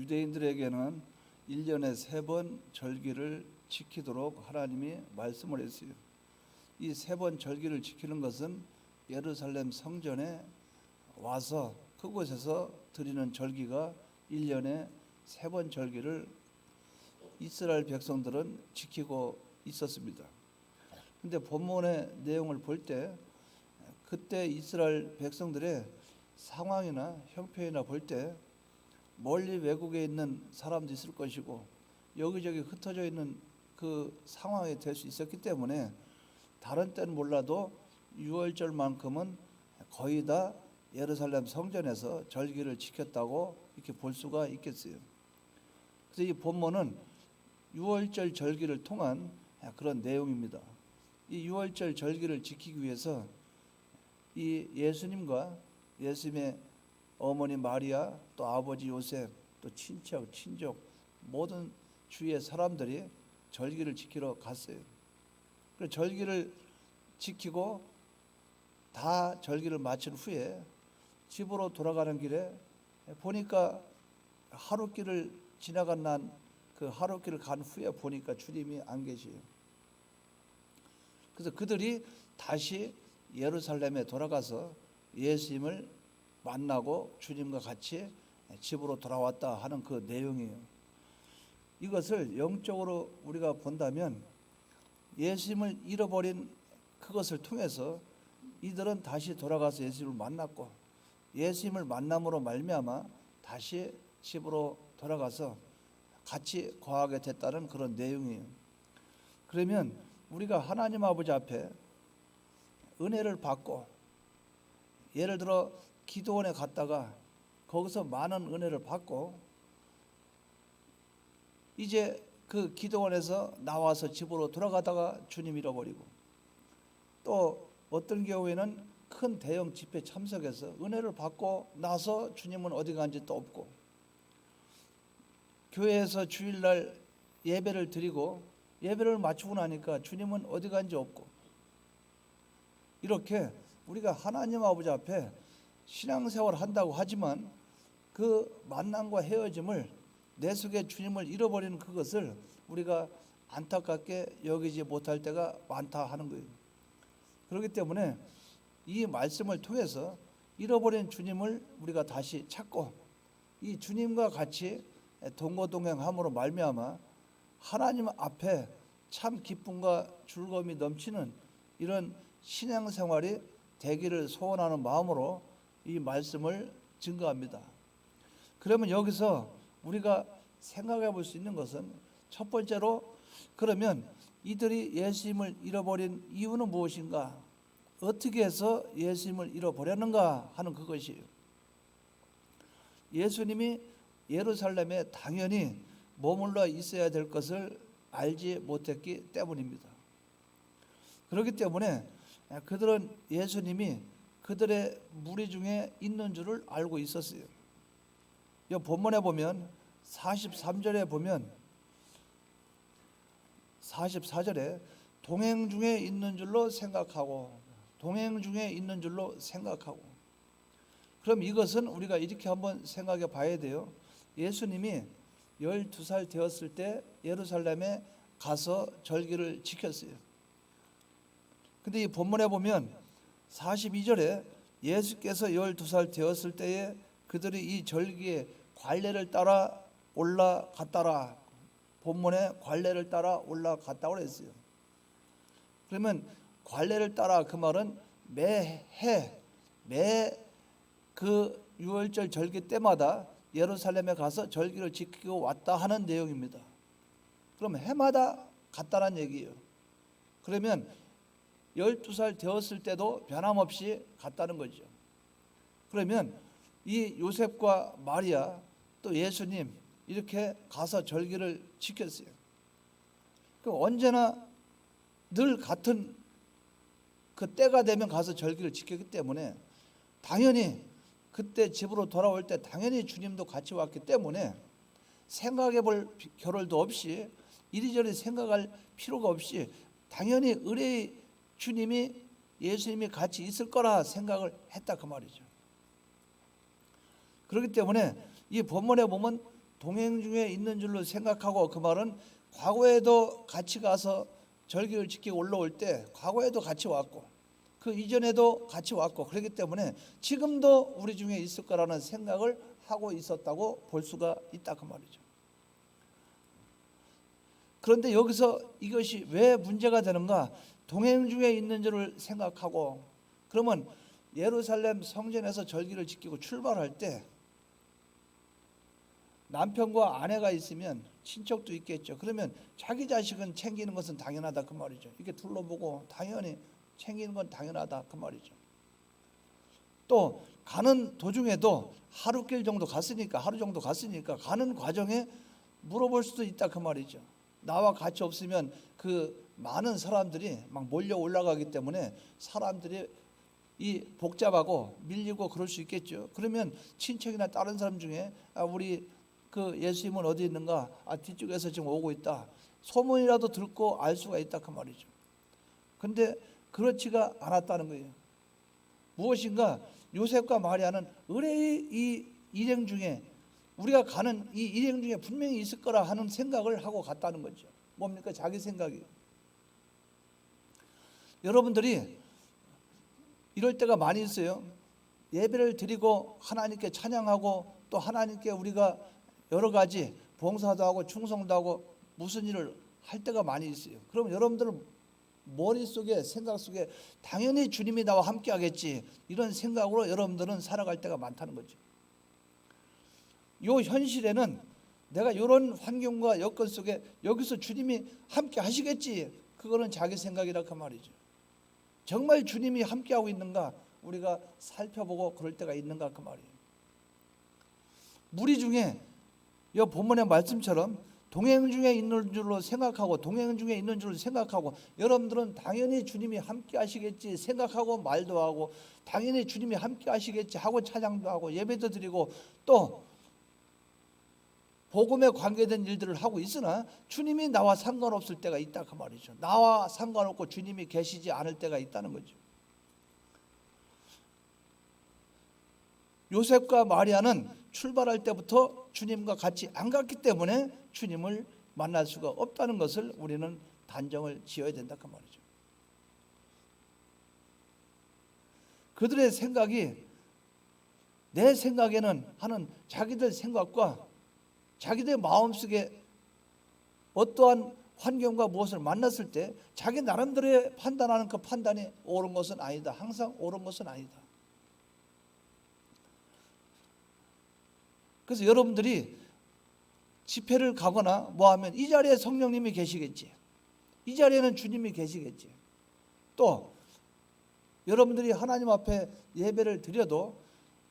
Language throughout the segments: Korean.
유대인들에게는 1년에 3번 절기를 지키도록 하나님이 말씀을 했어요. 이 3번 절기를 지키는 것은 예루살렘 성전에 와서 그곳에서 드리는 절기가 1년에 3번 절기를 이스라엘 백성들은 지키고 있었습니다. 근데 본문의 내용을 볼 때 그때 이스라엘 백성들의 상황이나 형편이나 볼 때 멀리 외국에 있는 사람도 있을 것이고 여기저기 흩어져 있는 그 상황이 될 수 있었기 때문에 다른 때는 몰라도 6월절만큼은 거의 다 예루살렘 성전에서 절기를 지켰다고 이렇게 볼 수가 있겠어요. 그래서 이 본문은 6월절 절기를 통한 그런 내용입니다. 이 6월절 절기를 지키기 위해서 이 예수님과 예수님의 어머니 마리아, 또 아버지 요셉, 또 친척, 친족 모든 주위의 사람들이 절기를 지키러 갔어요. 그 절기를 지키고 다 절기를 마친 후에 집으로 돌아가는 길에 보니까 하루길을 지나간 난 그 하루길을 간 후에 보니까 주님이 안 계세요. 그래서 그들이 다시 예루살렘에 돌아가서 예수님을 만나고 주님과 같이 집으로 돌아왔다 하는 그 내용이에요. 이것을 영적으로 우리가 본다면 예수님을 잃어버린 그것을 통해서 이들은 다시 돌아가서 예수님을 만났고 예수님을 만남으로 말미암아 다시 집으로 돌아가서 같이 거하게 됐다는 그런 내용이에요. 그러면 우리가 하나님 아버지 앞에 은혜를 받고 예를 들어 기도원에 갔다가 거기서 많은 은혜를 받고 이제 그 기도원에서 나와서 집으로 돌아가다가 주님 잃어버리고 또 어떤 경우에는 큰 대형 집회 참석해서 은혜를 받고 나서 주님은 어디 간지 또 없고 교회에서 주일날 예배를 드리고 예배를 마치고 나니까 주님은 어디 간지 없고 이렇게 우리가 하나님 아버지 앞에 신앙생활을 한다고 하지만 그 만남과 헤어짐을 내 속에 주님을 잃어버리는 그것을 우리가 안타깝게 여기지 못할 때가 많다 하는 거예요. 그렇기 때문에 이 말씀을 통해서 잃어버린 주님을 우리가 다시 찾고 이 주님과 같이 동거동행함으로 말미암아 하나님 앞에 참 기쁨과 즐거움이 넘치는 이런 신앙생활이 되기를 소원하는 마음으로 이 말씀을 증거합니다. 그러면 여기서 우리가 생각해 볼 수 있는 것은 첫 번째로 그러면 이들이 예수님을 잃어버린 이유는 무엇인가? 어떻게 해서 예수님을 잃어버렸는가 하는 그것이에요. 예수님이 예루살렘에 당연히 머물러 있어야 될 것을 알지 못했기 때문입니다. 그렇기 때문에 그들은 예수님이 그들의 무리 중에 있는 줄을 알고 있었어요. 이 본문에 보면 43절에 보면 44절에 동행 중에 있는 줄로 생각하고 동행 중에 있는 줄로 생각하고 그럼 이것은 우리가 이렇게 한번 생각해 봐야 돼요. 예수님이 12살 되었을 때 예루살렘에 가서 절기를 지켰어요. 근데 이 본문에 보면 42절에 예수께서 12살 되었을 때에 그들이 이 절기의 관례를 따라 올라갔다라 본문에 관례를 따라 올라갔다고 했어요. 그러면 관례를 따라 그 말은 매해 그 6월절 절기 때마다 예루살렘에 가서 절기를 지키고 왔다 하는 내용입니다. 그럼 해마다 갔다는 얘기예요. 그러면 12살 되었을 때도 변함없이 갔다는 거죠. 그러면 이 요셉과 마리아 또 예수님 이렇게 가서 절기를 지켰어요. 언제나 늘 같은 그 때가 되면 가서 절기를 지켰기 때문에 당연히 그때 집으로 돌아올 때 당연히 주님도 같이 왔기 때문에 생각해 볼 겨를도 없이 이리저리 생각할 필요가 없이 당연히 의뢰의 주님이 예수님이 같이 있을 거라 생각을 했다 그 말이죠. 그렇기 때문에 이 본문에 보면 동행 중에 있는 줄로 생각하고, 그 말은 과거에도 같이 가서 절기를 지키고 올라올 때 과거에도 같이 왔고 그 이전에도 같이 왔고, 그렇기 때문에 지금도 우리 중에 있을 거라는 생각을 하고 있었다고 볼 수가 있다 그 말이죠. 그런데 여기서 이것이 왜 문제가 되는가? 동행 중에 있는 줄을 생각하고, 그러면 예루살렘 성전에서 절기를 지키고 출발할 때 남편과 아내가 있으면 친척도 있겠죠. 그러면 자기 자식은 챙기는 것은 당연하다 그 말이죠. 이렇게 둘러보고 당연히 챙기는 건 당연하다 그 말이죠. 또 가는 도중에도 하루 정도 갔으니까 가는 과정에 물어볼 수도 있다 그 말이죠. 나와 같이 없으면 그 많은 사람들이 막 몰려 올라가기 때문에 사람들이 이 복잡하고 밀리고 그럴 수 있겠죠. 그러면 친척이나 다른 사람 중에 우리 그 예수님은 어디 있는가? 뒤쪽에서 지금 오고 있다. 소문이라도 듣고 알 수가 있다 그 말이죠. 근데 그렇지가 않았다는 거예요. 무엇인가 요셉과 마리아는 의뢰의 이 일행 중에, 우리가 가는 이 일행 중에 분명히 있을 거라 하는 생각을 하고 갔다는 거죠. 뭡니까? 자기 생각이. 여러분들이 이럴 때가 많이 있어요. 예배를 드리고 하나님께 찬양하고 또 하나님께 우리가 여러 가지 봉사도 하고 충성도 하고 무슨 일을 할 때가 많이 있어요. 그럼 여러분들은 머릿속에 생각 속에 당연히 주님이 나와 함께 하겠지, 이런 생각으로 여러분들은 살아갈 때가 많다는 거죠. 요 현실에는 내가 이런 환경과 여건 속에 여기서 주님이 함께 하시겠지, 그거는 자기 생각이라 그 말이죠. 정말 주님이 함께 하고 있는가 우리가 살펴보고 그럴 때가 있는가 그 말이에요. 무리 중에 이 본문의 말씀처럼 동행 중에 있는 줄로 생각하고 여러분들은 당연히 주님이 함께 하시겠지 생각하고 말도 하고, 당연히 주님이 함께 하시겠지 하고 찬양도 하고 예배도 드리고 또 복음에 관계된 일들을 하고 있으나 주님이 나와 상관없을 때가 있다 그 말이죠. 나와 상관없고 주님이 계시지 않을 때가 있다는 거죠. 요셉과 마리아는 출발할 때부터 주님과 같이 안 갔기 때문에 주님을 만날 수가 없다는 것을 우리는 단정을 지어야 된다 그 말이죠. 그들의 생각이 내 생각에는 하는 자기들 생각과 자기들 마음속에 어떠한 환경과 무엇을 만났을 때 자기 나름대로 판단하는 그 판단이 옳은 것은 아니다. 항상 옳은 것은 아니다. 그래서 여러분들이 집회를 가거나 뭐하면 이 자리에 성령님이 계시겠지, 이 자리에는 주님이 계시겠지, 또 여러분들이 하나님 앞에 예배를 드려도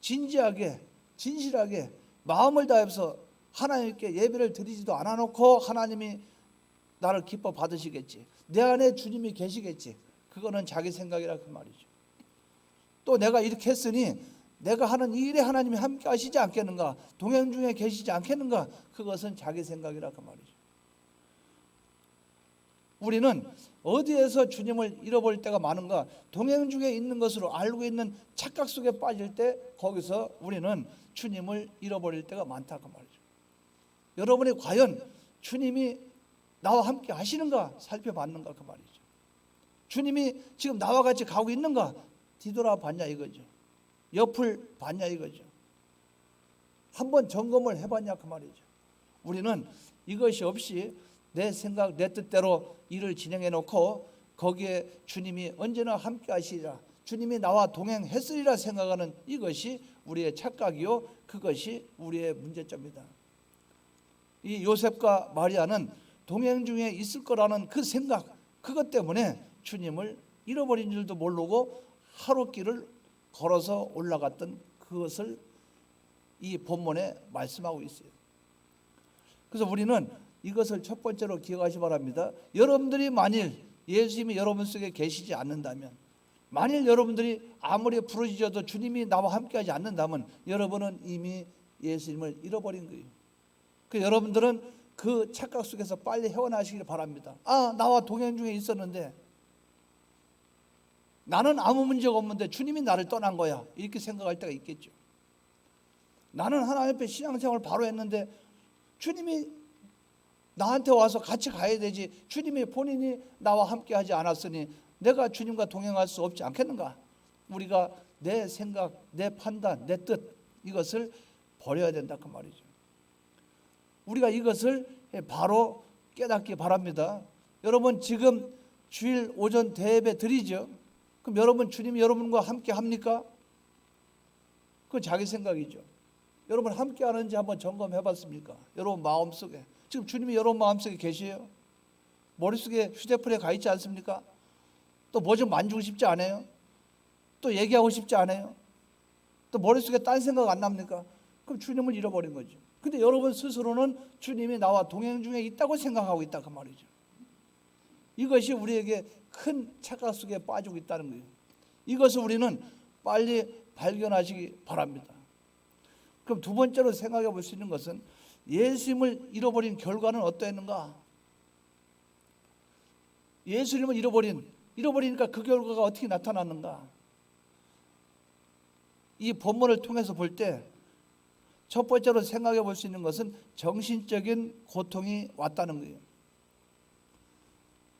진지하게 진실하게 마음을 다해서 하나님께 예배를 드리지도 않아놓고 하나님이 나를 기뻐 받으시겠지, 내 안에 주님이 계시겠지, 그거는 자기 생각이라 그 말이죠. 또 내가 이렇게 했으니 내가 하는 이 일에 하나님이 함께 하시지 않겠는가, 동행 중에 계시지 않겠는가, 그것은 자기 생각이라 그 말이죠. 우리는 어디에서 주님을 잃어버릴 때가 많은가? 동행 중에 있는 것으로 알고 있는 착각 속에 빠질 때 거기서 우리는 주님을 잃어버릴 때가 많다 그 말이죠. 여러분이 과연 주님이 나와 함께 하시는가 살펴봤는가 그 말이죠. 주님이 지금 나와 같이 가고 있는가 뒤돌아봤냐 이거죠. 옆을 봤냐 이거죠. 한번 점검을 해봤냐 그 말이죠. 우리는 이것이 없이 내 생각 내 뜻대로 일을 진행해 놓고 거기에 주님이 언제나 함께 하시리라, 주님이 나와 동행했으리라 생각하는 이것이 우리의 착각이요, 그것이 우리의 문제점이다. 이 요셉과 마리아는 동행 중에 있을 거라는 그 생각, 그것 때문에 주님을 잃어버린 줄도 모르고 하루길을 걸어서 올라갔던 그것을 이 본문에 말씀하고 있어요. 그래서 우리는 이것을 첫 번째로 기억하시 바랍니다. 여러분들이 만일 예수님이 여러분 속에 계시지 않는다면, 만일 여러분들이 아무리 부르짖어도 주님이 나와 함께하지 않는다면 여러분은 이미 예수님을 잃어버린 거예요. 그 여러분들은 그 착각 속에서 빨리 헤어나시길 바랍니다. 나와 동행 중에 있었는데 나는 아무 문제가 없는데 주님이 나를 떠난 거야, 이렇게 생각할 때가 있겠죠. 나는 하나님 앞에 신앙생활을 바로 했는데 주님이 나한테 와서 같이 가야 되지. 주님이 본인이 나와 함께 하지 않았으니 내가 주님과 동행할 수 없지 않겠는가? 우리가 내 생각, 내 판단, 내 뜻 이것을 버려야 된다 그 말이죠. 우리가 이것을 바로 깨닫기 바랍니다. 여러분 지금 주일 오전 대예배 드리죠. 그럼 여러분 주님이 여러분과 함께 합니까? 그건 자기 생각이죠. 여러분 함께 하는지 한번 점검해 봤습니까? 여러분 마음속에 지금 주님이 여러분 마음속에 계세요? 머릿속에 휴대폰에 가 있지 않습니까? 또 뭐 좀 만지고 싶지 않아요? 또 얘기하고 싶지 않아요? 또 머릿속에 딴 생각 안 납니까? 그럼 주님을 잃어버린 거죠. 근데 여러분 스스로는 주님이 나와 동행 중에 있다고 생각하고 있다 그 말이죠. 이것이 우리에게 큰 착각 속에 빠지고 있다는 거예요. 이것을 우리는 빨리 발견하시기 바랍니다. 그럼 두 번째로 생각해 볼 수 있는 것은 예수님을 잃어버린 결과는 어떠했는가? 예수님을 잃어버리니까 그 결과가 어떻게 나타났는가? 이 본문을 통해서 볼 때 첫 번째로 생각해 볼 수 있는 것은 정신적인 고통이 왔다는 거예요.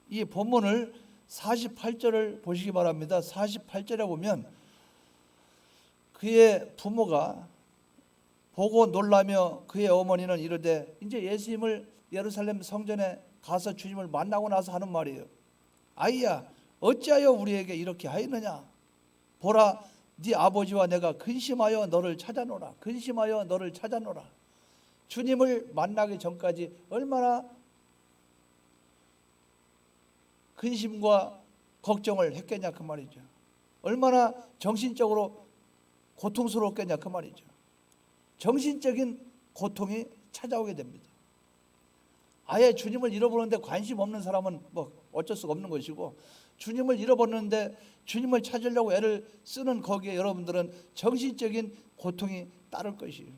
이 본문을 48절을 보시기 바랍니다. 48절에 보면 그의 부모가 보고 놀라며 그의 어머니는 이르되, 이제 예수님을 예루살렘 성전에 가서 주님을 만나고 나서 하는 말이에요. 아이야, 어찌하여 우리에게 이렇게 하였느냐? 보라, 네 아버지와 내가 근심하여 너를 찾아노라. 근심하여 너를 찾아노라. 주님을 만나기 전까지 얼마나 근심과 걱정을 했겠냐 그 말이죠. 얼마나 정신적으로 고통스러웠겠냐 그 말이죠. 정신적인 고통이 찾아오게 됩니다. 아예 주님을 잃어버리는데 관심 없는 사람은 뭐 어쩔 수가 없는 것이고, 주님을 잃어버리는데 주님을 찾으려고 애를 쓰는 거기에 여러분들은 정신적인 고통이 따를 것이에요.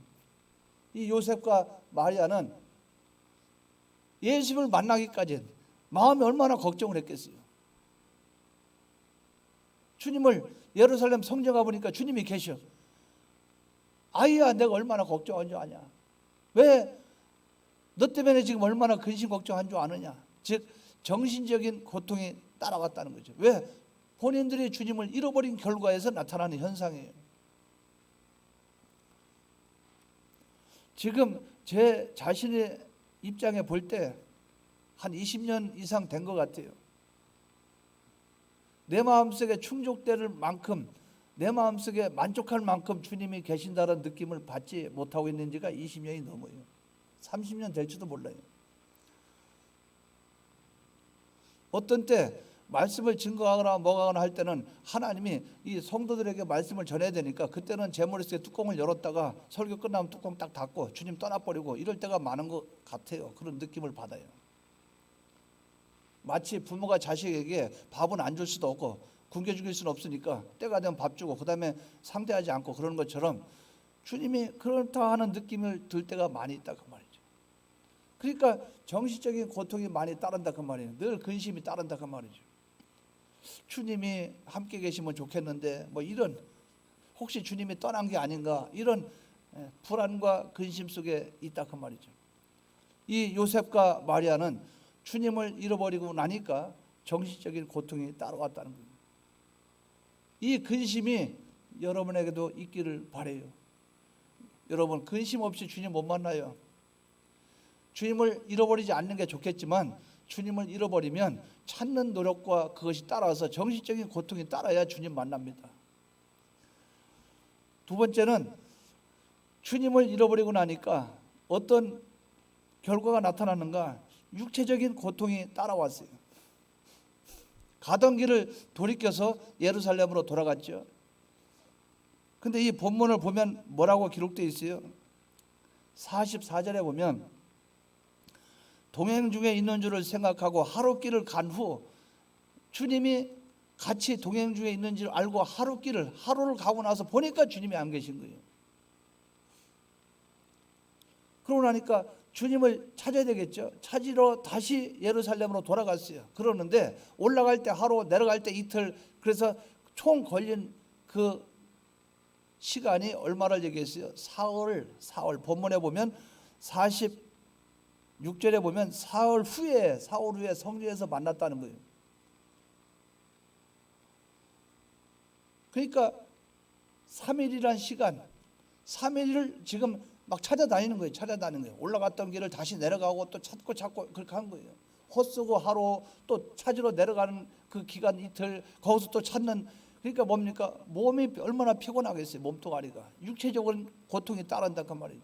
이 요셉과 마리아는 예수님을 만나기까지 마음이 얼마나 걱정을 했겠어요. 주님을 예루살렘 성전 가보니까 주님이 계셔. 아이야, 내가 얼마나 걱정한 줄 아냐? 왜 너 때문에 지금 얼마나 근심 걱정한 줄 아느냐? 즉 정신적인 고통이 따라왔다는 거죠. 왜? 본인들이 주님을 잃어버린 결과에서 나타나는 현상이에요. 지금 제 자신의 입장에 볼 때 한 20년 이상 된 것 같아요. 내 마음속에 충족될 만큼, 내 마음속에 만족할 만큼 주님이 계신다는 느낌을 받지 못하고 있는 지가 20년이 넘어요. 30년 될지도 몰라요. 어떤 때 말씀을 증거하거나 뭐하거나 할 때는 하나님이 이 성도들에게 말씀을 전해야 되니까 그때는 제 머릿속에 뚜껑을 열었다가 설교 끝나면 뚜껑 딱 닫고 주님 떠나버리고 이럴 때가 많은 것 같아요. 그런 느낌을 받아요. 마치 부모가 자식에게 밥은 안 줄 수도 없고 굶겨 죽일 수는 없으니까 때가 되면 밥 주고 그 다음에 상대하지 않고 그러는 것처럼 주님이 그렇다 하는 느낌을 들 때가 많이 있다 그 말이죠. 그러니까 정신적인 고통이 많이 따른다 그 말이에요. 늘 근심이 따른다 그 말이죠. 주님이 함께 계시면 좋겠는데 뭐 이런, 혹시 주님이 떠난 게 아닌가, 이런 불안과 근심 속에 있다 그 말이죠. 이 요셉과 마리아는 주님을 잃어버리고 나니까 정신적인 고통이 따라왔다는 거예요. 이 근심이 여러분에게도 있기를 바라요. 여러분 근심 없이 주님 못 만나요. 주님을 잃어버리지 않는 게 좋겠지만 주님을 잃어버리면 찾는 노력과 그것이 따라서 정신적인 고통이 따라야 주님 만납니다. 두 번째는 주님을 잃어버리고 나니까 어떤 결과가 나타나는가? 육체적인 고통이 따라왔어요. 가던 길을 돌이켜서 예루살렘으로 돌아갔죠. 근데 이 본문을 보면 뭐라고 기록되어 있어요? 44절에 보면 동행 중에 있는 줄을 생각하고 하루 길을 간 후, 주님이 같이 동행 중에 있는 줄 알고 하루를 가고 나서 보니까 주님이 안 계신 거예요. 그러고 나니까 주님을 찾아야 되겠죠. 찾으러 다시 예루살렘으로 돌아갔어요. 그러는데 올라갈 때 하루, 내려갈 때 이틀, 그래서 총 걸린 그 시간이 얼마를 얘기했어요? 사흘. 본문에 보면 6절에 보면 사흘 후에 성전에서 만났다는 거예요. 그러니까 3일이란 시간, 3일을 지금 막 찾아다니는 거예요. 올라갔던 길을 다시 내려가고 또 찾고 그렇게 하는 거예요. 헛쓰고 하루 또 찾으러 내려가는 그 기간 이틀, 거기서 또 찾는. 그러니까 뭡니까? 몸이 얼마나 피곤하겠어요. 몸뚱아리가. 육체적인 고통이 따른다 그 말이죠.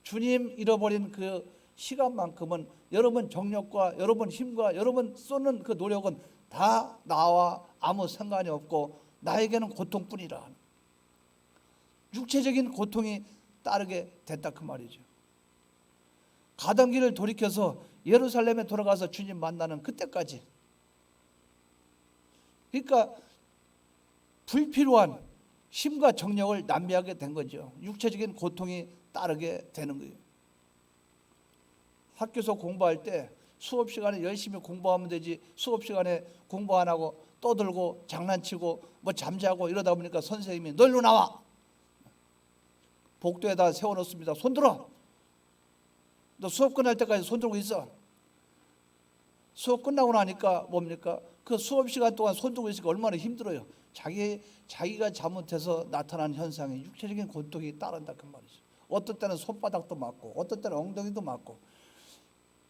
주님 잃어버린 그 시간만큼은 여러분 정력과 여러분 힘과 여러분 쏟는 그 노력은 다 나와 아무 상관이 없고 나에게는 고통뿐이라. 육체적인 고통이 따르게 됐다 그 말이죠. 가던 길을 돌이켜서 예루살렘에 돌아가서 주님 만나는 그때까지. 그러니까 불필요한 힘과 정력을 낭비하게 된 거죠. 육체적인 고통이 따르게 되는 거예요. 학교에서 공부할 때 수업 시간에 열심히 공부하면 되지, 수업 시간에 공부 안 하고 떠들고 장난치고 뭐 잠자고 이러다 보니까 선생님이 너 일로 나와, 복도에다 세워놓습니다. 손 들어. 너 수업 끝날 때까지 손 들고 있어. 수업 끝나고 나니까 뭡니까? 그 수업 시간 동안 손 들고 있으니까 얼마나 힘들어요. 자기가 잘못해서 나타난 현상에 육체적인 고통이 따른다 그 말이죠. 어떤 때는 손바닥도 맞고 어떤 때는 엉덩이도 맞고.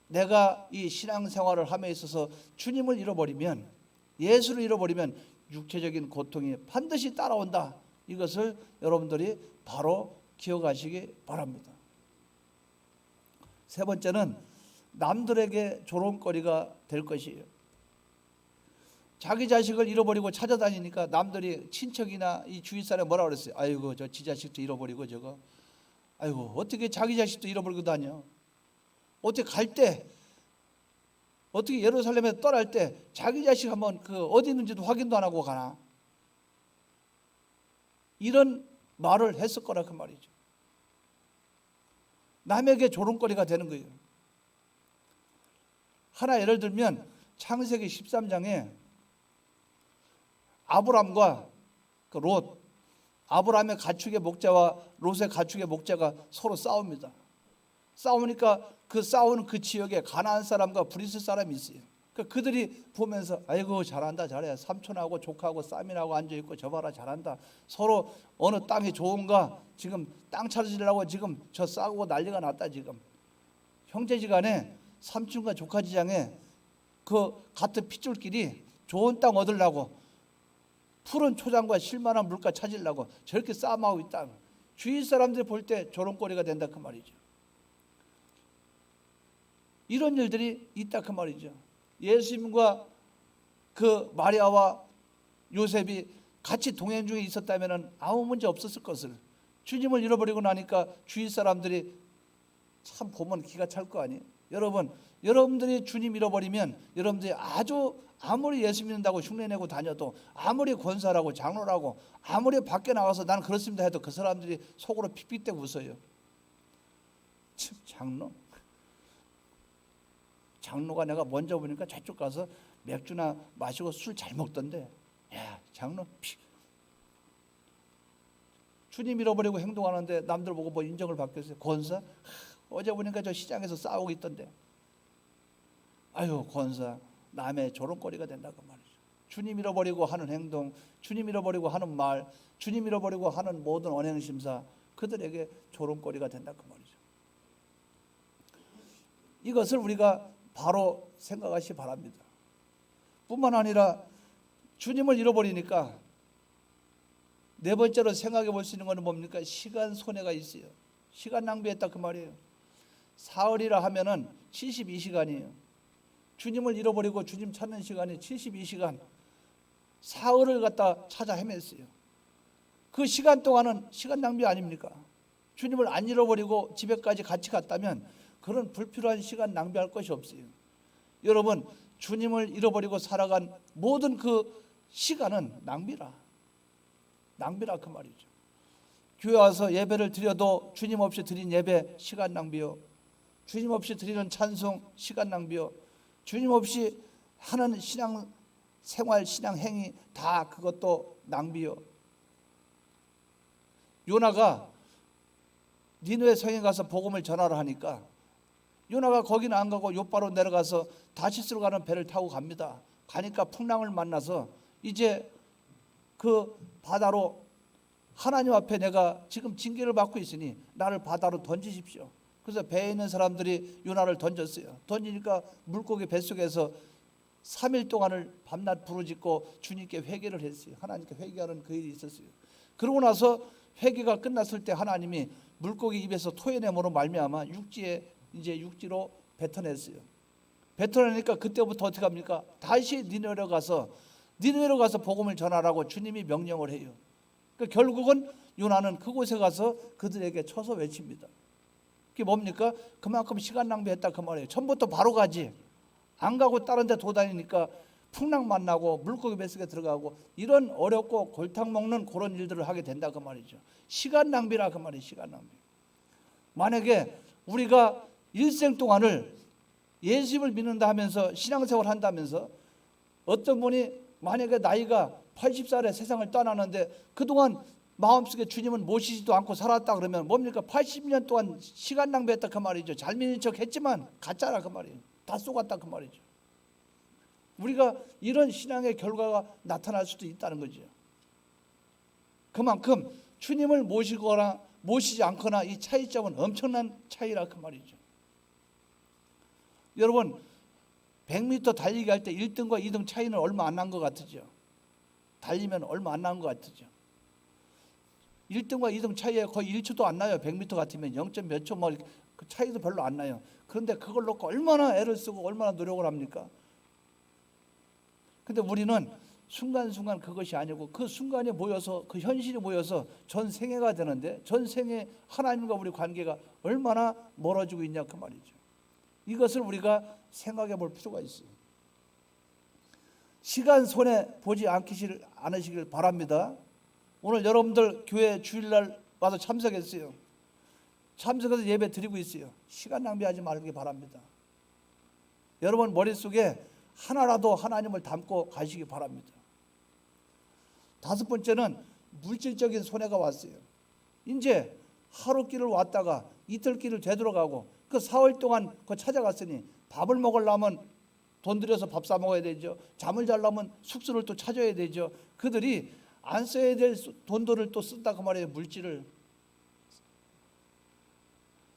내가 이 신앙생활을 함에 있어서 주님을 잃어버리면, 예수를 잃어버리면 육체적인 고통이 반드시 따라온다. 이것을 여러분들이 바로 기억하시기 바랍니다. 세 번째는 남들에게 조롱거리가 될 것이에요. 자기 자식을 잃어버리고 찾아다니니까 남들이, 친척이나 이 주위 사람이 뭐라 그랬어요? 아이고 저 지 자식도 잃어버리고 저거, 아이고 어떻게 자기 자식도 잃어버리고 다녀. 어떻게 갈 때, 어떻게 예루살렘에 떠날 때 자기 자식 한번 그 어디 있는지도 확인도 안 하고 가나. 이런 말을 했을 거라 그 말이죠. 남에게 조롱거리가 되는 거예요. 하나 예를 들면 창세기 13장에 아브람과 그 롯, 아브람의 가축의 목자와 롯의 가축의 목자가 서로 싸웁니다. 싸우니까 그 싸우는 그 지역에 가나안 사람과 브리스 사람이 있어요. 그들이 보면서 아이고 잘한다, 잘해. 삼촌하고 조카하고 쌈이나고 앉아있고 저 봐라 잘한다. 서로 어느 땅이 좋은가 지금 땅 찾으려고 지금 저 싸우고 난리가 났다. 지금 형제지간에 삼촌과 조카지장에 그 같은 핏줄끼리 좋은 땅 얻으려고, 푸른 초장과 실만한 물가 찾으려고 저렇게 싸움하고 있다. 주위 사람들이 볼 때 조롱거리가 된다 그 말이죠. 이런 일들이 있다 그 말이죠. 예수님과 그 마리아와 요셉이 같이 동행 중에 있었다면 아무 문제 없었을 것을, 주님을 잃어버리고 나니까 주위 사람들이 참 보면 기가 찰 거 아니에요. 여러분들이 주님 잃어버리면 여러분들이 아무리 예수 믿는다고 흉내내고 다녀도, 아무리 권사라고 장로라고 아무리 밖에 나가서 나는 그렇습니다 해도 그 사람들이 속으로 픽픽대고 웃어요. 참, 장로가 내가 먼저 보니까 저쪽 가서 맥주나 마시고 술 잘 먹던데, 야 장로 주님 잃어버리고 행동하는데 남들 보고 뭐 인정을 받겠어요? 권사? 어제 보니까 저 시장에서 싸우고 있던데. 아유 권사, 남의 조롱거리가 된다고 말이죠. 주님 잃어버리고 하는 행동, 주님 잃어버리고 하는 말, 주님 잃어버리고 하는 모든 언행심사, 그들에게 조롱거리가 된다고 말이죠. 이것을 우리가 바로 생각하시 바랍니다. 뿐만 아니라 주님을 잃어버리니까 네 번째로 생각해 볼 수 있는 것은 뭡니까? 시간 손해가 있어요. 시간 낭비했다 그 말이에요. 사흘이라 하면은 72시간이에요. 주님을 잃어버리고 주님 찾는 시간이 72시간. 사흘을 갖다 찾아 헤맸어요. 그 시간 동안은 시간 낭비 아닙니까? 주님을 안 잃어버리고 집에까지 같이 갔다면 그런 불필요한 시간 낭비할 것이 없어요. 여러분, 주님을 잃어버리고 살아간 모든 그 시간은 낭비라 그 말이죠. 교회 와서 예배를 드려도 주님 없이 드린 예배 시간 낭비요. 주님 없이 드리는 찬송 시간 낭비요. 주님 없이 하는 신앙 생활, 신앙 행위 다 그것도 낭비요. 요나가 니느웨 성에 가서 복음을 전하라 하니까 요나가 거기는 안 가고 요바로 내려가서 다시스로 가는 배를 타고 갑니다. 가니까 풍랑을 만나서 이제 그 바다로 하나님 앞에 내가 지금 징계를 받고 있으니 나를 바다로 던지십시오. 그래서 배에 있는 사람들이 요나를 던졌어요. 던지니까 물고기 뱃속에서 3일 동안을 밤낮 부르짖고 주님께 회개를 했어요. 하나님께 회개하는 그 일이 있었어요. 그러고 나서 회개가 끝났을 때 하나님이 물고기 입에서 토해냄으로 말미암아 육지로 뱉어냈어요. 뱉어내니까 그때부터 어떻게 합니까? 다시 니느웨로 가서 복음을 전하라고 주님이 명령을 해요. 그러니까 결국은 요나는 그곳에 가서 그들에게 쳐서 외칩니다. 그게 뭡니까? 그만큼 시간 낭비했다 그 말이에요. 처음부터 바로 가지. 안 가고 다른 데 돌아다니니까 풍랑 만나고 물고기 뱃속에 들어가고 이런 어렵고 골탕 먹는 그런 일들을 하게 된다 그 말이죠. 시간 낭비라 그 말이에요. 시간 낭비. 만약에 우리가 일생 동안을 예수님을 믿는다 하면서 신앙생활 한다면서 어떤 분이 만약에 나이가 80살에 세상을 떠나는데 그동안 마음속에 주님은 모시지도 않고 살았다 그러면 뭡니까? 80년 동안 시간 낭비했다 그 말이죠. 잘 믿는 척 했지만 가짜라 그 말이에요. 다 속았다 그 말이죠. 우리가 이런 신앙의 결과가 나타날 수도 있다는 거죠. 그만큼 주님을 모시거나 모시지 않거나 이 차이점은 엄청난 차이라 그 말이죠. 여러분 100m 달리기 할 때 1등과 2등 차이는 얼마 안 난 것 같으죠. 달리면 얼마 안 난 것 같으죠. 1등과 2등 차이에 거의 1초도 안 나요. 100m 같으면 0점 몇 초 뭐 그 차이도 별로 안 나요. 그런데 그걸 놓고 얼마나 애를 쓰고 얼마나 노력을 합니까? 근데 우리는 순간순간 그것이 아니고 그 순간에 모여서 그 현실이 모여서 전 생애가 되는데 전 생애 하나님과 우리 관계가 얼마나 멀어지고 있냐 그 말이죠. 이것을 우리가 생각해 볼 필요가 있어요. 시간 손해 보지 않으시길 바랍니다. 오늘 여러분들 교회 주일날 와서 참석했어요. 참석해서 예배 드리고 있어요. 시간 낭비하지 말기 바랍니다. 여러분 머릿속에 하나라도 하나님을 담고 가시기 바랍니다. 5번째는 물질적인 손해가 왔어요. 이제 하루 길을 왔다가 이틀 길을 되돌아가고 그 사흘 동안 그 찾아갔으니 밥을 먹으려면 돈 들여서 밥 사 먹어야 되죠. 잠을 자려면 숙소를 또 찾아야 되죠. 그들이 안 써야 될 돈들을 또 쓴다 그 말이에요. 물질을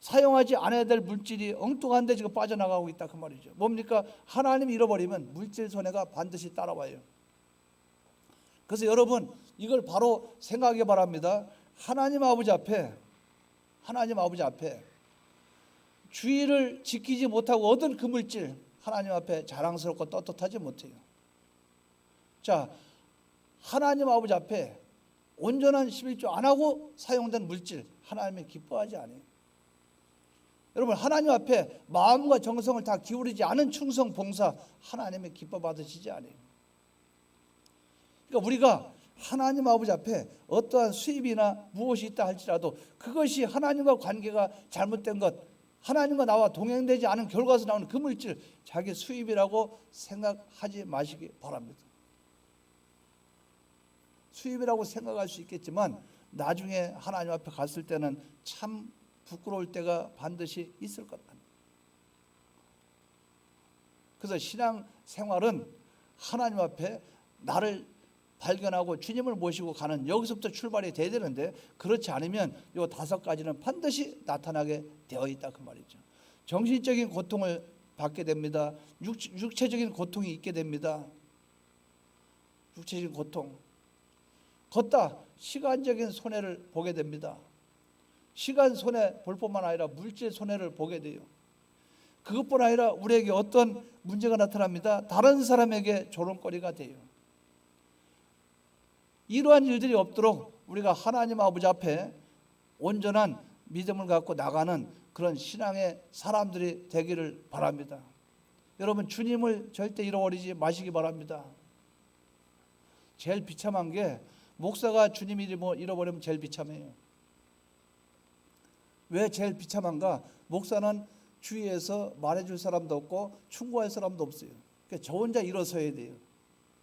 사용하지 않아야 될 물질이 엉뚱한 데 지금 빠져나가고 있다 그 말이죠. 뭡니까? 하나님 잃어버리면 물질 손해가 반드시 따라와요. 그래서 여러분 이걸 바로 생각해 바랍니다. 하나님 아버지 앞에 주의를 지키지 못하고 얻은 그 물질 하나님 앞에 자랑스럽고 떳떳하지 못해요. 자, 하나님 아버지 앞에 온전한 11조 안 하고 사용된 물질 하나님이 기뻐하지 않아요. 여러분 하나님 앞에 마음과 정성을 다 기울이지 않은 충성 봉사 하나님이 기뻐 받으시지 않아요. 그러니까 우리가 하나님 아버지 앞에 어떠한 수입이나 무엇이 있다 할지라도 그것이 하나님과 관계가 잘못된 것, 하나님과 나와 동행되지 않은 결과에서 나오는 그 물질 자기 수입이라고 생각하지 마시기 바랍니다. 수입이라고 생각할 수 있겠지만 나중에 하나님 앞에 갔을 때는 참 부끄러울 때가 반드시 있을 것 같아요. 그래서 신앙생활은 하나님 앞에 나를 발견하고 주님을 모시고 가는 여기서부터 출발이 돼야 되는데 그렇지 않으면 이 5가지는 반드시 나타나게 되어 있다 그 말이죠. 정신적인 고통을 받게 됩니다. 육체적인 고통이 있게 됩니다. 육체적인 고통. 걷다 시간적인 손해를 보게 됩니다. 시간 손해 볼 뿐만 아니라 물질 손해를 보게 돼요. 그것뿐 아니라 우리에게 어떤 문제가 나타납니다. 다른 사람에게 조롱거리가 돼요. 이러한 일들이 없도록 우리가 하나님 아버지 앞에 온전한 믿음을 갖고 나가는 그런 신앙의 사람들이 되기를 바랍니다. 여러분 주님을 절대 잃어버리지 마시기 바랍니다. 제일 비참한 게 목사가 주님 잃어버리면 제일 비참해요. 왜 제일 비참한가? 목사는 주위에서 말해줄 사람도 없고 충고할 사람도 없어요. 그러니까 저 혼자 일어서야 돼요.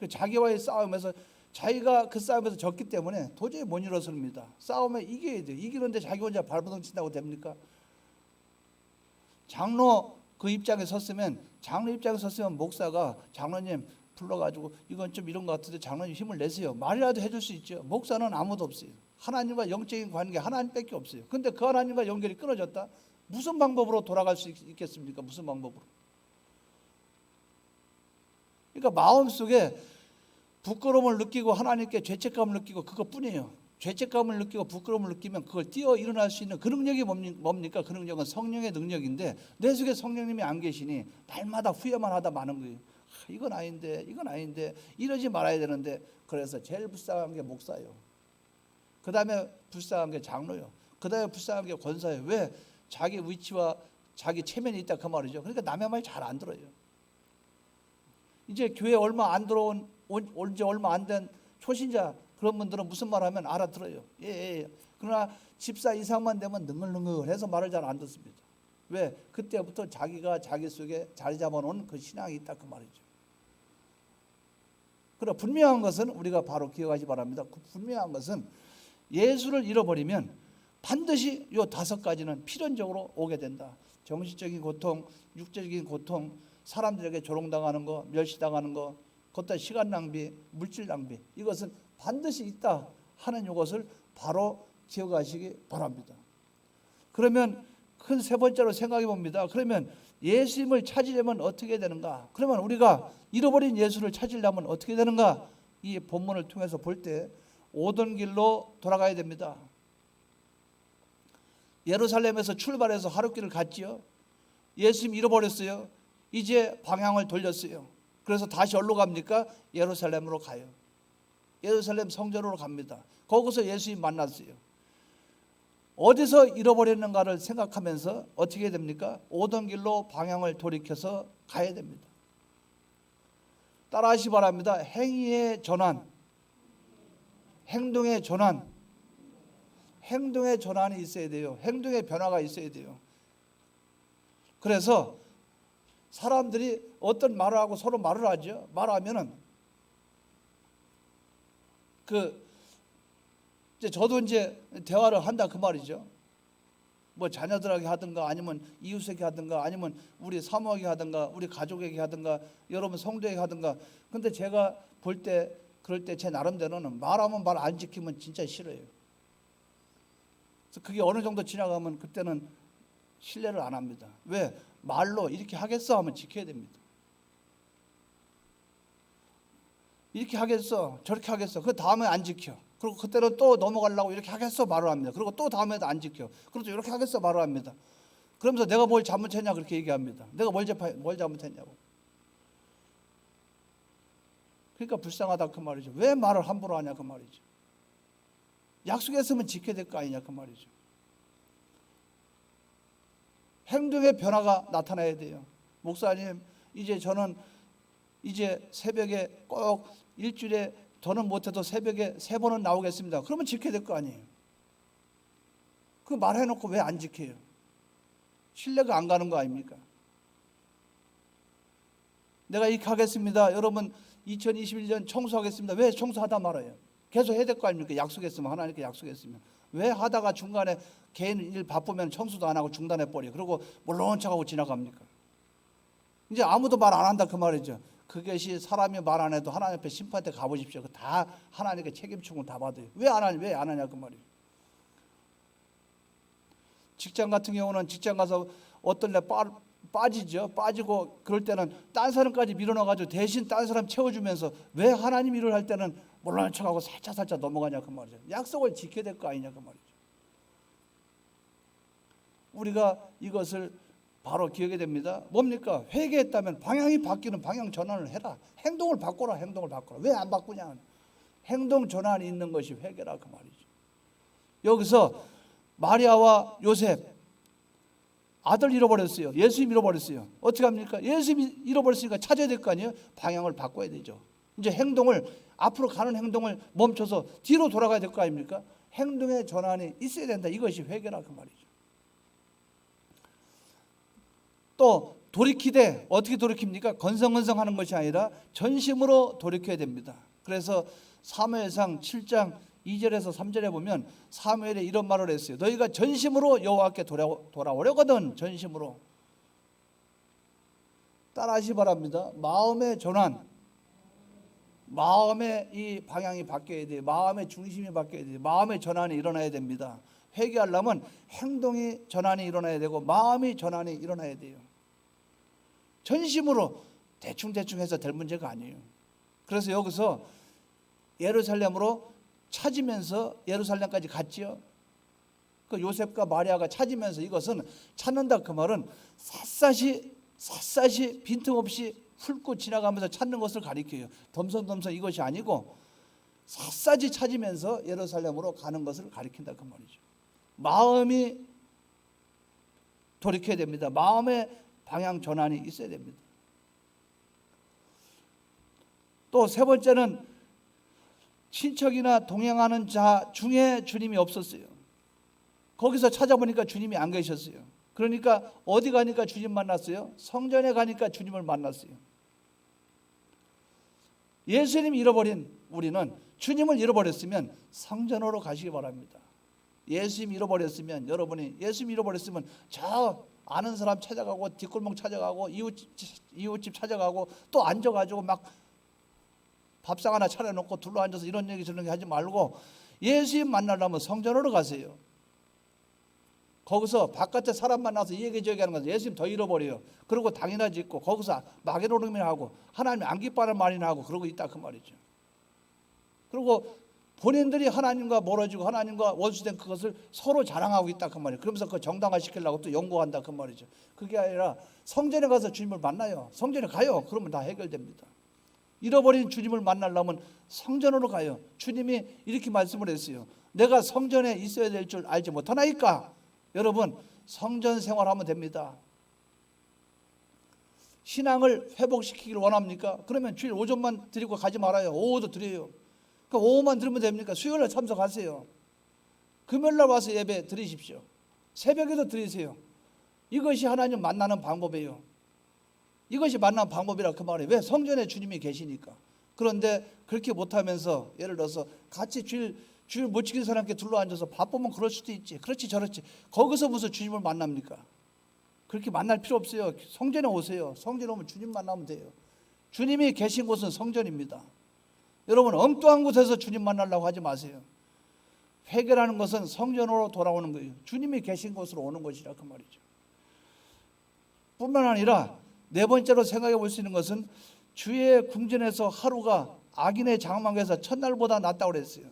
자기와의 싸움에서 자기가 그 싸움에서 졌기 때문에 도저히 못 일어섭니다. 싸움에 이겨야 돼요. 이기는데 자기 혼자 발버둥 친다고 됩니까? 장로 그 입장에 섰으면, 장로 입장에 섰으면 목사가 장로님 불러가지고 이건 좀 이런 것 같은데 장로님 힘을 내세요, 말이라도 해줄 수 있죠. 목사는 아무도 없어요. 하나님과 영적인 관계 하나님밖에 없어요. 근데 그 하나님과 연결이 끊어졌다? 무슨 방법으로 돌아갈 수 있겠습니까? 무슨 방법으로? 그러니까 마음속에 부끄러움을 느끼고 하나님께 죄책감을 느끼고 그것뿐이에요. 죄책감을 느끼고 부끄러움을 느끼면 그걸 뛰어 일어날 수 있는 그 능력이 뭡니까? 그 능력은 성령의 능력인데 내 속에 성령님이 안 계시니 날마다 후회만 하다 마는 거예요. 이건 아닌데, 이건 아닌데, 이러지 말아야 되는데. 그래서 제일 불쌍한 게 목사예요. 그 다음에 불쌍한 게 장로요. 그 다음에 불쌍한 게 권사예요. 왜? 자기 위치와 자기 체면이 있다 그 말이죠. 그러니까 남의 말 잘 안 들어요. 이제 교회 얼마 안 들어온, 온지 얼마 안 된 초신자 그런 분들은 무슨 말 하면 알아들어요. 예. 그러나 집사 이상만 되면 능글능글해서 말을 잘 안 듣습니다. 왜? 그때부터 자기가 자기 속에 자리 잡아놓은 그 신앙이 있다 그 말이죠. 그러나 분명한 것은 우리가 바로 기억하시 바랍니다. 그 분명한 것은 예수를 잃어버리면 반드시 이 5가지는 필연적으로 오게 된다. 정신적인 고통, 육체적인 고통, 사람들에게 조롱당하는 거, 멸시당하는 거, 그것도 시간 낭비, 물질 낭비, 이것은 반드시 있다 하는 이것을 바로 기억하시기 바랍니다. 그러면 큰 세 번째로 생각해 봅니다. 그러면 예수님을 찾으려면 어떻게 되는가? 그러면 우리가 잃어버린 예수를 찾으려면 어떻게 되는가? 이 본문을 통해서 볼 때 오던 길로 돌아가야 됩니다. 예루살렘에서 출발해서 하룻길을 갔지요. 예수님 잃어버렸어요. 이제 방향을 돌렸어요. 그래서 다시 어디로 갑니까? 예루살렘으로 가요. 예루살렘 성전으로 갑니다. 거기서 예수님 만났어요. 어디서 잃어버렸는가를 생각하면서 어떻게 됩니까? 오던 길로 방향을 돌이켜서 가야 됩니다. 따라하시 바랍니다. 행위의 전환, 행동의 전환, 행동의 전환이 있어야 돼요. 행동의 변화가 있어야 돼요. 그래서 사람들이 어떤 말을 하고 서로 말을 하죠. 말하면은 저도 이제 대화를 한다 그 말이죠. 뭐 자녀들에게 하든가 아니면 이웃에게 하든가 아니면 우리 사모에게 하든가 우리 가족에게 하든가 여러분 성도에게 하든가. 근데 제가 볼 때 그럴 때 제 나름대로는 말하면 말 안 지키면 진짜 싫어요. 그래서 그게 어느 정도 지나가면 그때는 신뢰를 안 합니다. 왜? 말로 이렇게 하겠어 하면 지켜야 됩니다. 이렇게 하겠어 저렇게 하겠어 그 다음에 안 지켜. 그리고 그때는 또 넘어가려고 이렇게 하겠어 말을 합니다. 그리고 또 다음에도 안 지켜. 그리고 이렇게 하겠어 말을 합니다. 그러면서 내가 뭘 잘못했냐 그렇게 얘기합니다. 내가 뭘 잘못했냐고. 그러니까 불쌍하다 그 말이죠. 왜 말을 함부로 하냐 그 말이죠. 약속했으면 지켜야 될 거 아니냐 그 말이죠. 행동의 변화가 나타나야 돼요. 목사님 이제 저는 이제 새벽에 꼭 일주일에 더는 못해도 새벽에 3번은 나오겠습니다. 그러면 지켜야 될 거 아니에요. 그 말해놓고 왜 안 지켜요? 신뢰가 안 가는 거 아닙니까? 내가 이렇게 하겠습니다. 여러분 2021년 청소하겠습니다. 왜 청소하다 말아요? 계속 해야 될 거 아닙니까? 약속했으면 하나님께 약속했으면. 왜 하다가 중간에 개인 일 바쁘면 청소도 안 하고 중단해버려요. 그리고 몰라온 척하고 지나갑니까? 이제 아무도 말 안 한다 그 말이죠. 그것이 사람이 말 안 해도 하나님 앞에 심판대 가보십시오. 다 하나님께 책임지고 다 받아요. 왜 안 하냐 그 말이에요. 직장 같은 경우는 직장 가서 어떤 날 빠지죠. 빠지고 그럴 때는 딴 사람까지 밀어넣어가지고 대신 딴 사람 채워주면서 왜 하나님 일을 할 때는 몰라는 척하고 살짝 넘어가냐 그 말이죠. 약속을 지켜야 될 거 아니냐 그 말이죠. 우리가 이것을 바로 기억해야 됩니다. 뭡니까? 회개했다면 방향이 바뀌는 방향 전환을 해라. 행동을 바꿔라. 왜 안 바꾸냐? 행동 전환이 있는 것이 회개라 그 말이죠. 여기서 마리아와 요셉 아들 잃어버렸어요. 예수님 잃어버렸어요. 어떻게 합니까? 예수님 잃어버렸으니까 찾아야 될 거 아니에요? 방향을 바꿔야 되죠. 이제 행동을 앞으로 가는 행동을 멈춰서 뒤로 돌아가야 될 거 아닙니까? 행동의 전환이 있어야 된다. 이것이 회개라 그 말이죠. 또 돌이키되 어떻게 돌이킵니까? 건성건성하는 것이 아니라 전심으로 돌이켜야 됩니다. 그래서 사무엘상 7장 2절에서 3절에 보면 사무엘이 이런 말을 했어요. 너희가 전심으로 여호와께 돌아오려거든 전심으로. 따라하시 바랍니다. 마음의 전환. 마음의 이 방향이 바뀌어야 돼요. 마음의 중심이 바뀌어야 돼요. 마음의 전환이 일어나야 됩니다. 회개하려면 행동이 전환이 일어나야 되고 마음이 전환이 일어나야 돼요. 전심으로 대충 해서 될 문제가 아니에요. 그래서 여기서 예루살렘으로 찾으면서 예루살렘까지 갔지요. 그 요셉과 마리아가 찾으면서, 이것은 찾는다 그 말은 샅샅이 빈틈없이 훑고 지나가면서 찾는 것을 가리켜요. 덤성덤성 이것이 아니고 샅샅이 찾으면서 예루살렘으로 가는 것을 가리킨다 그 말이죠. 마음이 돌이켜야 됩니다. 마음의 방향 전환이 있어야 됩니다. 또 세 번째는 친척이나 동행하는 자 중에 주님이 없었어요. 거기서 찾아보니까 주님이 안 계셨어요. 그러니까 어디 가니까 주님 만났어요? 성전에 가니까 주님을 만났어요. 예수님 잃어버린 우리는, 주님을 잃어버렸으면 성전으로 가시기 바랍니다. 예수님 잃어버렸으면, 여러분이 예수님 잃어버렸으면 저 아는 사람 찾아가고 뒷골목 찾아가고 이웃집 찾아가고 또 앉아가지고 막 밥상 하나 차려놓고 둘러앉아서 이런 얘기 저런 얘기 하지 말고 예수님 만나려면 성전으로 가세요. 거기서 바깥에 사람 만나서 이 얘기 저 얘기 하는 것은 예수님 더 잃어버려요. 그러고 당연하지 있고 거기서 마개노름이나 하고 하나님 안 기뻐하는 말이나 하고 그러고 있다 그 말이죠. 그리고 본인들이 하나님과 멀어지고 하나님과 원수된 그것을 서로 자랑하고 있다 그 말이에요. 그러면서 그 정당화시키려고 또 연구한다 그 말이죠. 그게 아니라 성전에 가서 주님을 만나요. 성전에 가요. 그러면 다 해결됩니다. 잃어버린 주님을 만나려면 성전으로 가요. 주님이 이렇게 말씀을 했어요. 내가 성전에 있어야 될 줄 알지 못하나이까? 여러분, 성전 생활하면 됩니다. 신앙을 회복시키기를 원합니까? 그러면 주일 오전만 드리고 가지 말아요. 오후도 드려요. 그러니까 오후만 드리면 됩니까? 수요일에 참석하세요. 금요일날 와서 예배 드리십시오. 새벽에도 드리세요. 이것이 하나님 만나는 방법이에요. 이것이 만나는 방법이라 그 말이에요. 왜? 성전에 주님이 계시니까. 그런데 그렇게 못하면서 예를 들어서 같이 주일 못 지키는 사람께 둘러앉아서 바쁘면 그럴 수도 있지. 그렇지 저렇지. 거기서 무슨 주님을 만납니까? 그렇게 만날 필요 없어요. 성전에 오세요. 성전에 오면 주님 만나면 돼요. 주님이 계신 곳은 성전입니다. 여러분, 엉뚱한 곳에서 주님 만나려고 하지 마세요. 회개라는 것은 성전으로 돌아오는 거예요. 주님이 계신 곳으로 오는 것이라 그 말이죠. 뿐만 아니라 네 번째로 생각해 볼 수 있는 것은 주의 궁전에서 하루가 악인의 장막에서 첫날보다 낫다고 그랬어요.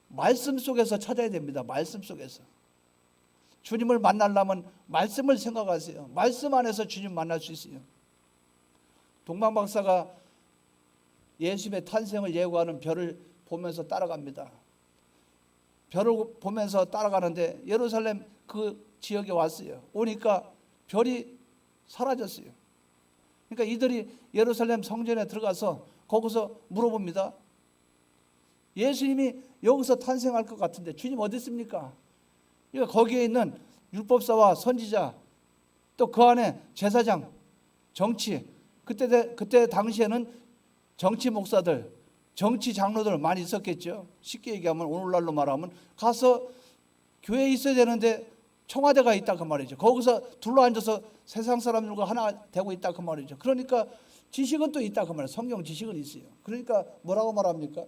말씀 속에서 찾아야 됩니다. 말씀 속에서. 주님을 만나려면 말씀을 생각하세요. 말씀 안에서 주님 만날 수 있어요. 동방 박사가 예수님의 탄생을 예고하는 별을 보면서 따라갑니다. 별을 보면서 따라가는데 예루살렘 그 지역에 왔어요. 오니까 별이 사라졌어요. 그러니까 이들이 예루살렘 성전에 들어가서 거기서 물어봅니다. 예수님이 여기서 탄생할 것 같은데 주님 어디 있습니까? 그러니까 거기에 있는 율법사와 선지자, 또 그 안에 제사장, 정치, 그때 당시에는 정치 목사들, 정치 장로들 많이 있었겠죠. 쉽게 얘기하면 오늘날로 말하면 가서 교회에 있어야 되는데 청와대가 있다 그 말이죠. 거기서 둘러앉아서 세상 사람들과 하나 되고 있다 그 말이죠. 그러니까 지식은 또 있다 그 말이에요. 성경 지식은 있어요. 그러니까 뭐라고 말합니까?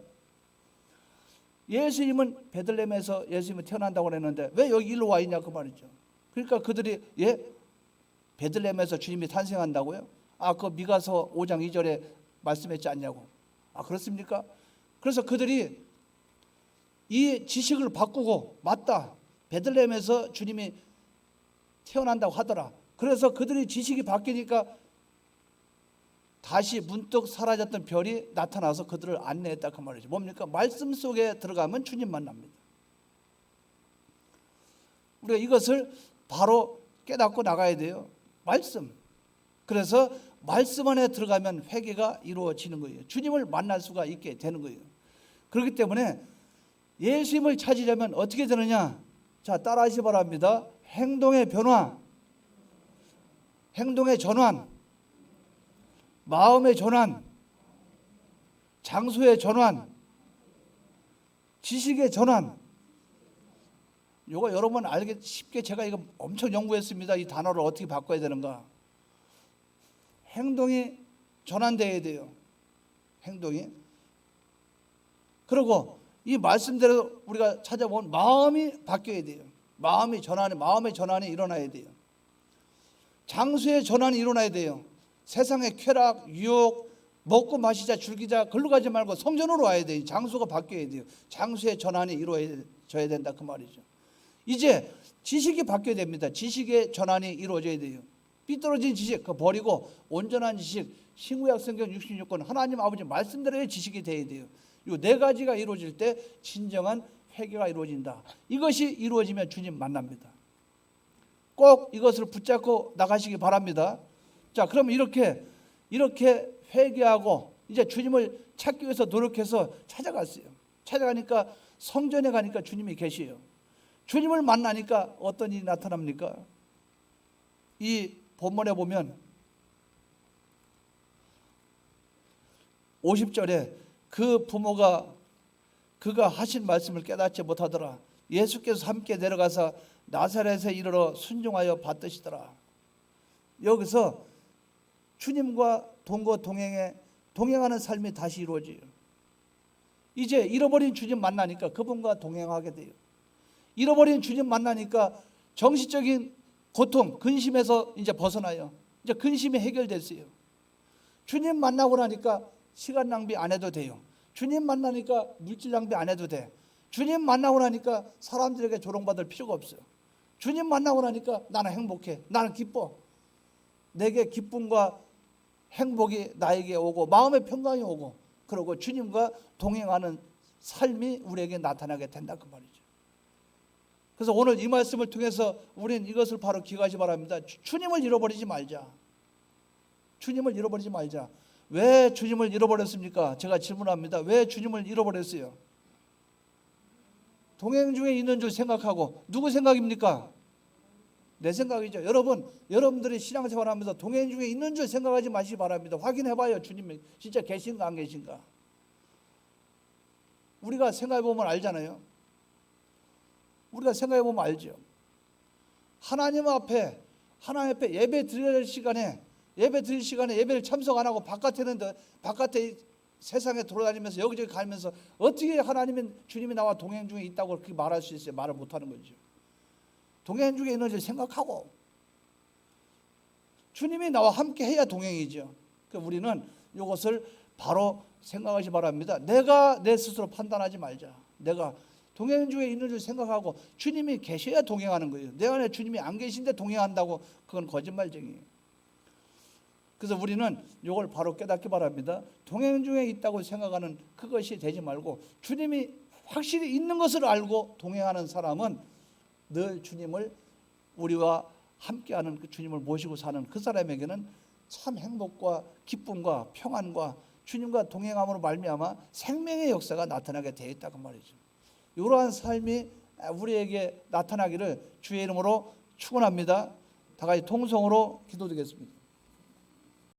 예수님은 베들레헴에서 예수님이 태어난다고 그랬는데 왜 여기 일로 와 있냐 그 말이죠. 그러니까 그들이 베들레헴에서 주님이 탄생한다고요? 그 미가서 5장 2절에 말씀했지 않냐고. 그렇습니까? 그래서 그들이 이 지식을 바꾸고 맞다. 베들레헴에서 주님이 태어난다고 하더라. 그래서 그들이 지식이 바뀌니까 다시 문득 사라졌던 별이 나타나서 그들을 안내했다 그 말이죠. 뭡니까? 말씀 속에 들어가면 주님 만납니다. 우리가 이것을 바로 깨닫고 나가야 돼요. 말씀. 그래서 말씀 안에 들어가면 회개가 이루어지는 거예요. 주님을 만날 수가 있게 되는 거예요. 그렇기 때문에 예수님을 찾으려면 어떻게 되느냐? 자, 따라하시 바랍니다. 행동의 변화, 행동의 전환, 마음의 전환, 장소의 전환, 지식의 전환. 이거 여러분 알기 쉽게 제가 이거 엄청 연구했습니다. 이 단어를 어떻게 바꿔야 되는가. 행동이 전환되어야 돼요. 행동이. 그리고 이 말씀대로 우리가 찾아보면 마음이 바뀌어야 돼요. 마음의 전환이 일어나야 돼요. 장수의 전환이 일어나야 돼요. 세상의 쾌락, 유혹, 먹고 마시자, 즐기자, 걸로 가지 말고 성전으로 와야 돼요. 장수가 바뀌어야 돼요. 장수의 전환이 이루어져야 된다 그 말이죠. 이제 지식이 바뀌어야 됩니다. 지식의 전환이 이루어져야 돼요. 삐뚤어진 지식 그거 버리고 온전한 지식, 신구약 성경 66권 하나님 아버지 말씀대로의 지식이 돼야 돼요. 이 네 가지가 이루어질 때 진정한 회개가 이루어진다. 이것이 이루어지면 주님 만납니다. 꼭 이것을 붙잡고 나가시기 바랍니다. 자, 그럼 이렇게 회개하고 이제 주님을 찾기 위해서 노력해서 찾아갔어요. 찾아가니까 성전에 가니까 주님이 계시요. 주님을 만나니까 어떤 일이 나타납니까? 이 본문에 보면 50절에 그 부모가 그가 하신 말씀을 깨닫지 못하더라. 예수께서 함께 내려가서 나사렛에 이르러 순종하여 받드시더라. 여기서 주님과 동행하는 삶이 다시 이루어져요. 이제 잃어버린 주님 만나니까 그분과 동행하게 돼요. 잃어버린 주님 만나니까 정신적인 고통, 근심에서 이제 벗어나요. 이제 근심이 해결됐어요. 주님 만나고 나니까 시간 낭비 안 해도 돼요. 주님 만나니까 물질 낭비 안 해도 돼. 주님 만나고 나니까 사람들에게 조롱받을 필요가 없어요. 주님 만나고 나니까 나는 행복해. 나는 기뻐. 내게 기쁨과 행복이 나에게 오고 마음의 평강이 오고 그러고 주님과 동행하는 삶이 우리에게 나타나게 된다 그 말이죠. 그래서 오늘 이 말씀을 통해서 우리는 이것을 바로 기억하시 바랍니다. 주님을 잃어버리지 말자. 주님을 잃어버리지 말자. 왜 주님을 잃어버렸습니까? 제가 질문합니다. 왜 주님을 잃어버렸어요? 동행 중에 있는 줄 생각하고 누구 생각입니까? 내 생각이죠. 여러분들이 신앙생활하면서 동행 중에 있는 줄 생각하지 마시기 바랍니다. 확인해봐요. 주님이 진짜 계신가 안 계신가. 우리가 생각해보면 알잖아요. 우리가 생각해보면 알죠. 하나님 앞에 예배 드릴 시간에 예배를 참석 안 하고 바깥에 세상에 돌아다니면서 여기저기 가면서 어떻게 주님이 나와 동행 중에 있다고 그렇게 말할 수 있어요? 말을 못하는 거죠. 동행 중에 있는 줄 생각하고 주님이 나와 함께 해야 동행이죠. 그러니까 우리는 이것을 바로 생각하시 바랍니다. 내가 내 스스로 판단하지 말자. 내가 동행 중에 있는 줄 생각하고 주님이 계셔야 동행하는 거예요. 내 안에 주님이 안 계신데 동행한다고 그건 거짓말쟁이에요. 그래서 우리는 이걸 바로 깨닫기 바랍니다. 동행 중에 있다고 생각하는 그것이 되지 말고 주님이 확실히 있는 것을 알고 동행하는 사람은 늘 주님을 우리와 함께하는 그 주님을 모시고 사는 그 사람에게는 참 행복과 기쁨과 평안과 주님과 동행함으로 말미암아 생명의 역사가 나타나게 되어 있다고 말이죠. 이러한 삶이 우리에게 나타나기를 주의 이름으로 축원합니다. 다 같이 통성으로 기도드리겠습니다.